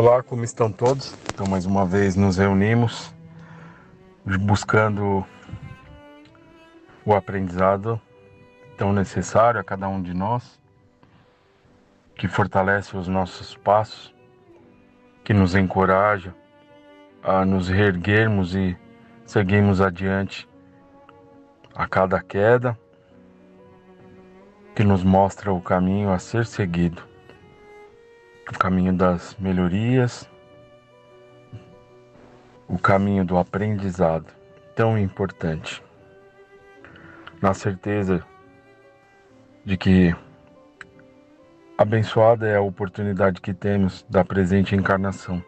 Olá, como estão todos? Então, mais uma vez nos reunimos buscando o aprendizado tão necessário a cada um de nós, que fortalece os nossos passos, que nos encoraja a nos reerguermos e seguirmos adiante a cada queda, que nos mostra o caminho a ser seguido, o caminho das melhorias, o caminho do aprendizado, tão importante, na certeza de que abençoada é a oportunidade que temos da presente encarnação,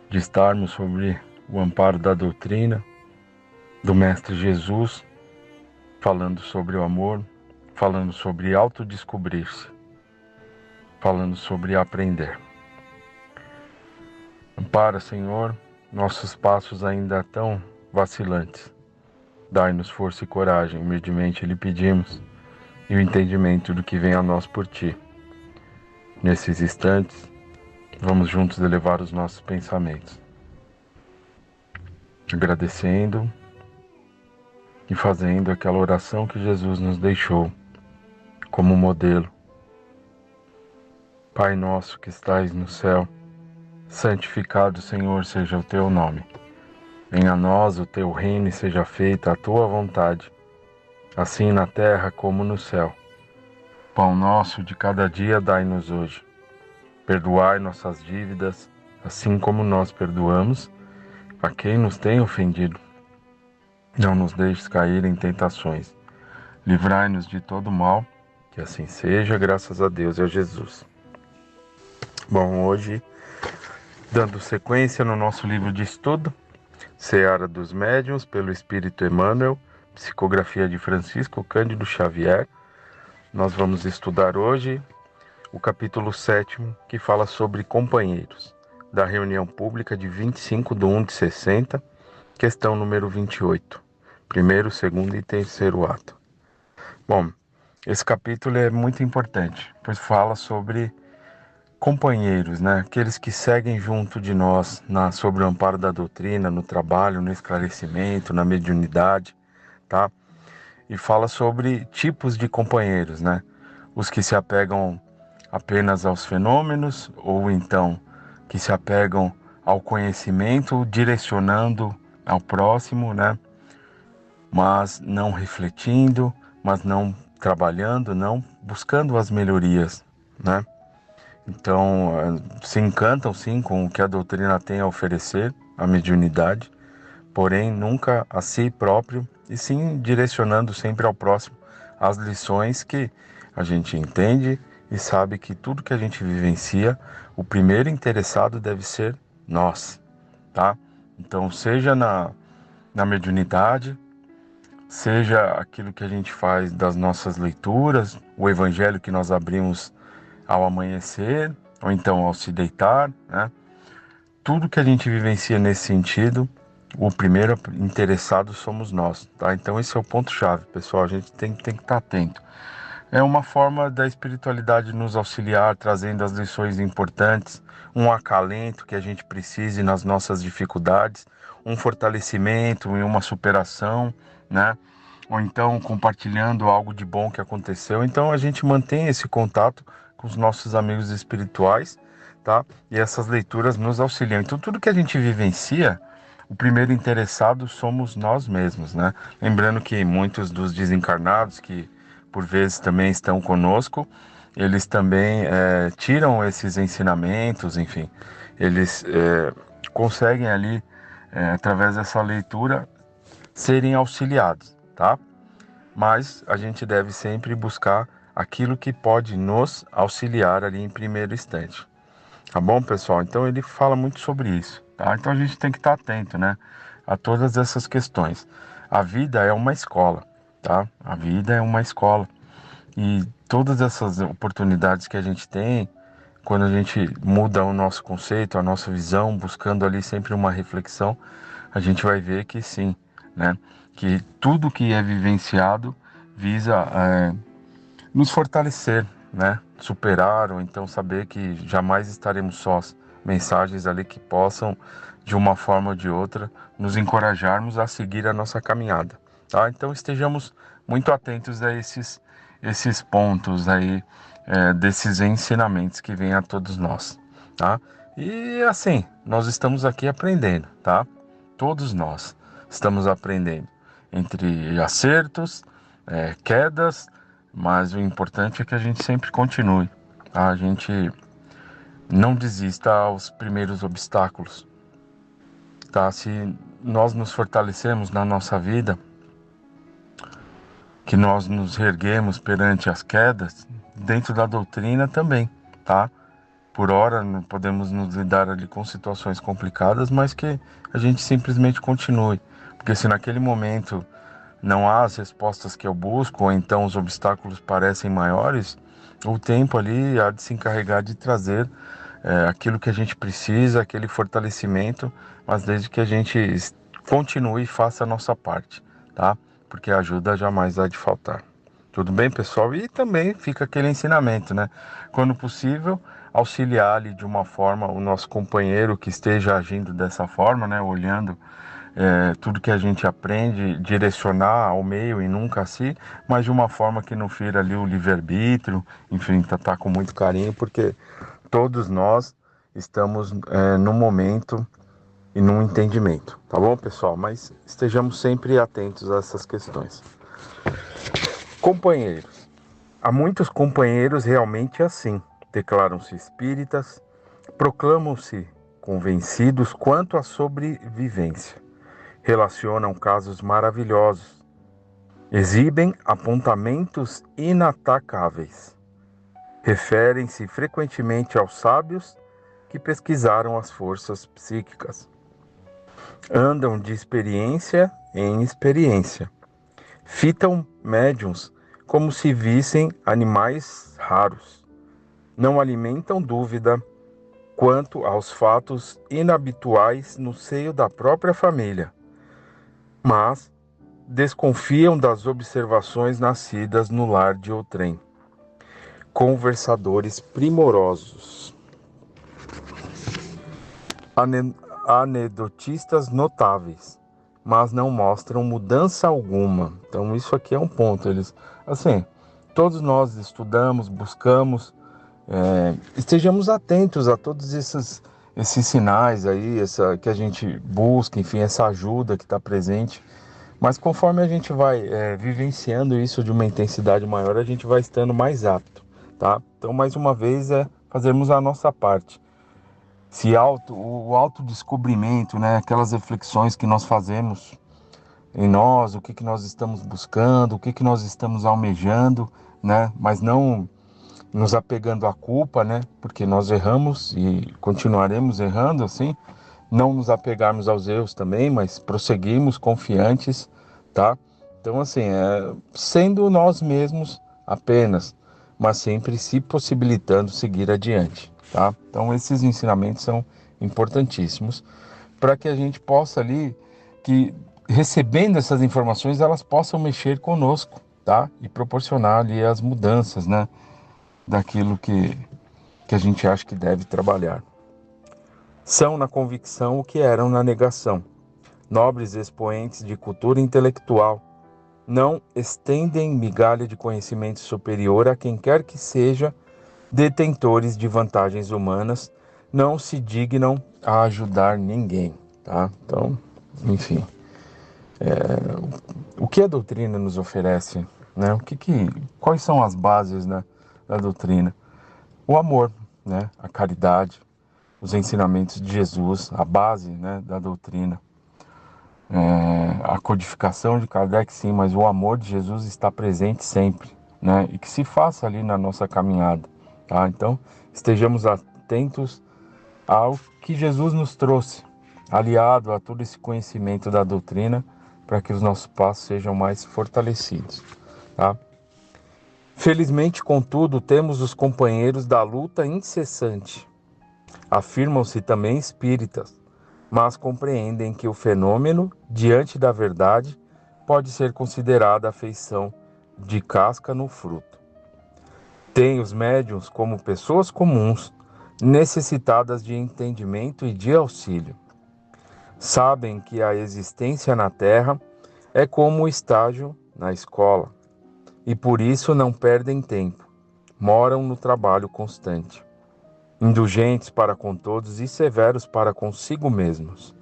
de estarmos sobre o amparo da doutrina do Mestre Jesus, falando sobre o amor, falando sobre autodescobrir-se, falando sobre aprender. Ampara, Senhor, nossos passos ainda tão vacilantes. Dai-nos força e coragem, humildemente lhe pedimos, e o entendimento do que vem a nós por ti. Nesses instantes, vamos juntos elevar os nossos pensamentos, agradecendo e fazendo aquela oração que Jesus nos deixou como modelo. Pai nosso que estais no céu, santificado, Senhor, seja o teu nome. Venha a nós o teu reino e seja feita a tua vontade, assim na terra como no céu. Pão nosso de cada dia dai-nos hoje. Perdoai nossas dívidas, assim como nós perdoamos a quem nos tem ofendido. Não nos deixes cair em tentações. Livrai-nos de todo mal, que assim seja, graças a Deus e a Jesus. Bom, hoje, dando sequência no nosso livro de estudo, Seara dos Médiuns, pelo Espírito Emmanuel, psicografia de Francisco Cândido Xavier, nós vamos estudar hoje o capítulo 7º, que fala sobre companheiros, da reunião pública de 25/1/60, questão número 28, primeiro, segundo e terceiro ato. Bom, esse capítulo é muito importante, pois fala sobre companheiros, né? Aqueles que seguem junto de nós sobre o amparo da doutrina, no trabalho, no esclarecimento, na mediunidade, tá? E fala sobre tipos de companheiros, né? Os que se apegam apenas aos fenômenos, ou então que se apegam ao conhecimento, direcionando ao próximo, né? Mas não refletindo, mas não trabalhando, não buscando as melhorias, né? Então, se encantam sim com o que a doutrina tem a oferecer, a mediunidade, porém nunca a si próprio, e sim direcionando sempre ao próximo as lições que a gente entende e sabe que tudo que a gente vivencia, o primeiro interessado deve ser nós, tá? Então, seja na mediunidade, seja aquilo que a gente faz das nossas leituras, o evangelho que nós abrimos ao amanhecer, ou então ao se deitar, né? Tudo que a gente vivencia nesse sentido, o primeiro interessado somos nós, tá? Então esse é o ponto-chave, pessoal, a gente tem que estar atento. É uma forma da espiritualidade nos auxiliar, trazendo as lições importantes, um acalento que a gente precise nas nossas dificuldades, um fortalecimento e uma superação, né? Ou então compartilhando algo de bom que aconteceu. Então a gente mantém esse contato com os nossos amigos espirituais, tá? E essas leituras nos auxiliam. Então tudo que a gente vivencia, o primeiro interessado somos nós mesmos, né? Lembrando que muitos dos desencarnados que por vezes também estão conosco, eles também tiram esses ensinamentos, enfim, eles conseguem ali, através dessa leitura, serem auxiliados, tá? Mas a gente deve sempre buscar aquilo que pode nos auxiliar ali em primeiro instante. Tá bom, pessoal? Então ele fala muito sobre isso, tá? Então a gente tem que estar atento, né, a todas essas questões. A vida é uma escola, tá? A vida é uma escola. E todas essas oportunidades que a gente tem, quando a gente muda o nosso conceito, a nossa visão, buscando ali sempre uma reflexão, a gente vai ver que sim, né? Que tudo que é vivenciado visa nos fortalecer, né? Superar, ou então saber que jamais estaremos sós mensagens ali que possam, de uma forma ou de outra, nos encorajarmos a seguir a nossa caminhada, tá? Então estejamos muito atentos a esses pontos aí, desses ensinamentos que vêm a todos nós, tá? E assim, nós estamos aqui aprendendo, tá? Todos nós estamos aprendendo, entre acertos, quedas, mas o importante é que a gente sempre continue, tá? A gente não desista aos primeiros obstáculos, tá? Se nós nos fortalecemos na nossa vida, que nós nos erguemos perante as quedas, dentro da doutrina também, tá? Por hora não podemos nos lidar ali com situações complicadas, mas que a gente simplesmente continue, porque se naquele momento não há as respostas que eu busco, ou então os obstáculos parecem maiores, o tempo ali há de se encarregar de trazer aquilo que a gente precisa, aquele fortalecimento, mas desde que a gente continue e faça a nossa parte, tá? Porque a ajuda jamais há de faltar. Tudo bem, pessoal? E também fica aquele ensinamento, né? Quando possível, auxiliar ali de uma forma o nosso companheiro que esteja agindo dessa forma, né? Olhando tudo que a gente aprende, direcionar ao meio e nunca a si, mas de uma forma que não fira ali o livre-arbítrio, enfim, tratar com muito carinho, porque todos nós estamos num momento e num entendimento, tá bom, pessoal? Mas estejamos sempre atentos a essas questões. Companheiros. Há muitos companheiros realmente assim. Declaram-se espíritas, proclamam-se convencidos quanto à sobrevivência. Relacionam casos maravilhosos. Exibem apontamentos inatacáveis. Referem-se frequentemente aos sábios que pesquisaram as forças psíquicas. Andam de experiência em experiência. Fitam médiuns como se vissem animais raros. Não alimentam dúvida quanto aos fatos inabituais no seio da própria família, mas desconfiam das observações nascidas no lar de outrem. Conversadores primorosos. Anedotistas notáveis, mas não mostram mudança alguma. Então isso aqui é um ponto. Eles, assim, todos nós estudamos, buscamos, estejamos atentos a todos esses sinais aí, que a gente busca, enfim, essa ajuda que está presente. Mas conforme a gente vai vivenciando isso de uma intensidade maior, a gente vai estando mais apto, tá? Então, mais uma vez, fazermos a nossa parte. O autodescobrimento, né? Aquelas reflexões que nós fazemos em nós, o que nós estamos buscando, o que nós estamos almejando, né? Mas não nos apegando à culpa, né? Porque nós erramos e continuaremos errando, assim. Não nos apegarmos aos erros também, mas prosseguirmos confiantes, tá? Então, assim, sendo nós mesmos apenas, mas sempre se possibilitando seguir adiante, tá? Então, esses ensinamentos são importantíssimos para que a gente possa ali, que recebendo essas informações, elas possam mexer conosco, tá? E proporcionar ali as mudanças, né? Daquilo que a gente acha que deve trabalhar. São na convicção o que eram na negação. Nobres expoentes de cultura intelectual não estendem migalha de conhecimento superior a quem quer que seja, detentores de vantagens humanas, não se dignam a ajudar ninguém, tá? Então, enfim, o que a doutrina nos oferece, né? Quais são as bases, né, da doutrina? O amor, né? A caridade, os ensinamentos de Jesus, a base, né, da doutrina. A codificação de Kardec, sim, mas o amor de Jesus está presente sempre, né? E que se faça ali na nossa caminhada, tá? Então, estejamos atentos ao que Jesus nos trouxe, aliado a todo esse conhecimento da doutrina, para que os nossos passos sejam mais fortalecidos, tá? Felizmente, contudo, temos os companheiros da luta incessante. Afirmam-se também espíritas, mas compreendem que o fenômeno, diante da verdade, pode ser considerada a feição de casca no fruto. Têm os médiuns como pessoas comuns, necessitadas de entendimento e de auxílio. Sabem que a existência na Terra é como o estágio na escola, e por isso não perdem tempo, moram no trabalho constante, indulgentes para com todos e severos para consigo mesmos.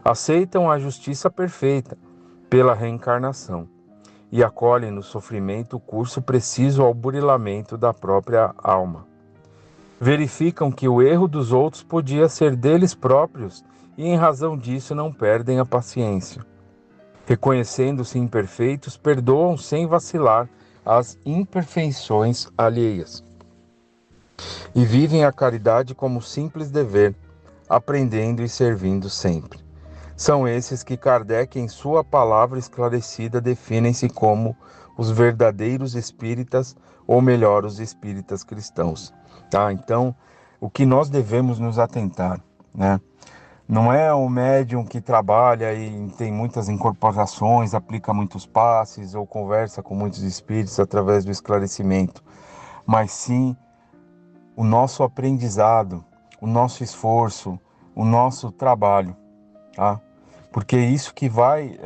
Aceitam a justiça perfeita pela reencarnação e acolhem no sofrimento o curso preciso ao burilamento da própria alma. Verificam que o erro dos outros podia ser deles próprios e, em razão disso, não perdem a paciência. Reconhecendo-se imperfeitos, perdoam sem vacilar as imperfeições alheias. E vivem a caridade como simples dever, aprendendo e servindo sempre. São esses que Kardec, em sua palavra esclarecida, definem-se como os verdadeiros espíritas, ou melhor, os espíritas cristãos. Tá? Então, o que nós devemos nos atentar, né? Não é o médium que trabalha e tem muitas incorporações, aplica muitos passes ou conversa com muitos espíritos através do esclarecimento, mas sim o nosso aprendizado, o nosso esforço, o nosso trabalho, tá? Porque isso que vai,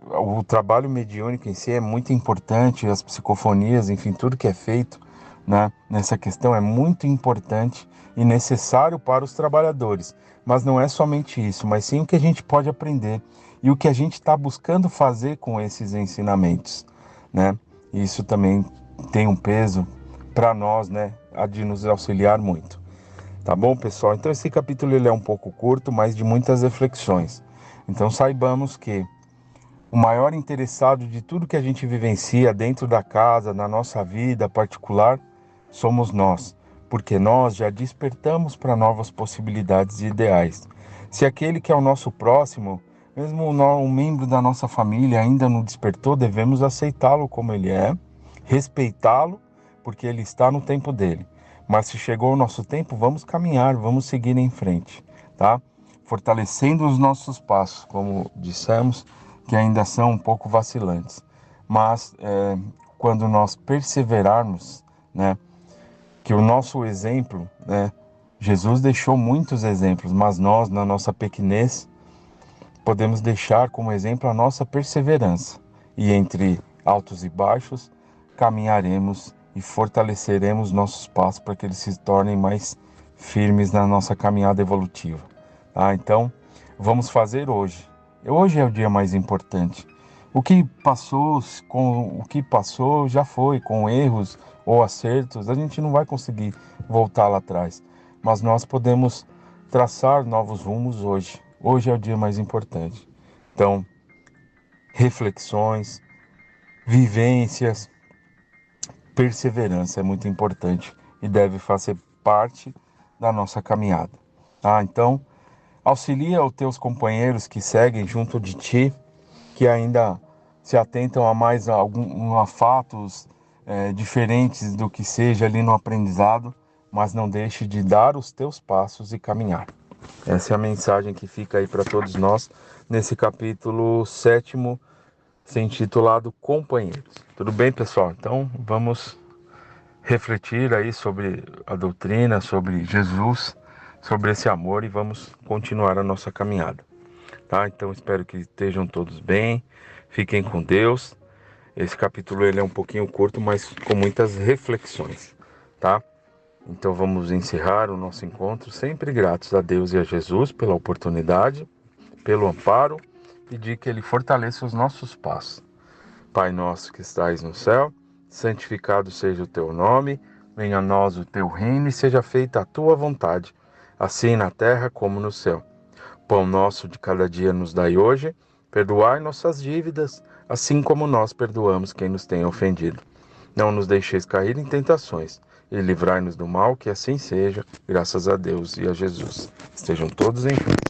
o trabalho mediúnico em si é muito importante, as psicofonias, enfim, tudo que é feito, né, nessa questão é muito importante e necessário para os trabalhadores. Mas não é somente isso, mas sim o que a gente pode aprender e o que a gente está buscando fazer com esses ensinamentos, né? Isso também tem um peso para nós, né, a de nos auxiliar muito. Tá bom, pessoal? Então esse capítulo ele é um pouco curto, mas de muitas reflexões. Então saibamos que o maior interessado de tudo que a gente vivencia dentro da casa, na nossa vida particular, somos nós, porque nós já despertamos para novas possibilidades e ideais. Se aquele que é o nosso próximo, mesmo um membro da nossa família ainda não despertou, devemos aceitá-lo como ele é, respeitá-lo, porque ele está no tempo dele. Mas se chegou o nosso tempo, vamos caminhar, vamos seguir em frente, tá? Fortalecendo os nossos passos, como dissemos, que ainda são um pouco vacilantes. Mas quando nós perseverarmos, né, que o nosso exemplo, né, Jesus deixou muitos exemplos, mas nós, na nossa pequenez, podemos deixar como exemplo a nossa perseverança. E entre altos e baixos, caminharemos e fortaleceremos nossos passos para que eles se tornem mais firmes na nossa caminhada evolutiva. Tá? Então, vamos fazer hoje. Hoje é o dia mais importante. O que passou já foi, com erros ou acertos, a gente não vai conseguir voltar lá atrás. Mas nós podemos traçar novos rumos hoje. Hoje é o dia mais importante. Então, reflexões, vivências, perseverança é muito importante e deve fazer parte da nossa caminhada. Tá? Então, auxilia os teus companheiros que seguem junto de ti, que ainda se atentam a mais a fatos diferentes do que seja ali no aprendizado, mas não deixe de dar os teus passos e caminhar. Essa é a mensagem que fica aí para todos nós nesse capítulo 7º, intitulado Companheiros. Tudo bem, pessoal? Então vamos refletir aí sobre a doutrina, sobre Jesus, sobre esse amor e vamos continuar a nossa caminhada. Tá? Então espero que estejam todos bem, fiquem com Deus. Esse capítulo ele é um pouquinho curto, mas com muitas reflexões, tá? Então vamos encerrar o nosso encontro, sempre gratos a Deus e a Jesus pela oportunidade, pelo amparo e de que Ele fortaleça os nossos passos. Pai nosso que estais no céu, santificado seja o teu nome, venha a nós o teu reino e seja feita a tua vontade, assim na terra como no céu. Pão nosso de cada dia nos dai hoje, perdoai nossas dívidas, assim como nós perdoamos quem nos tem ofendido. Não nos deixeis cair em tentações, e livrai-nos do mal, que assim seja, graças a Deus e a Jesus. Estejam todos em paz.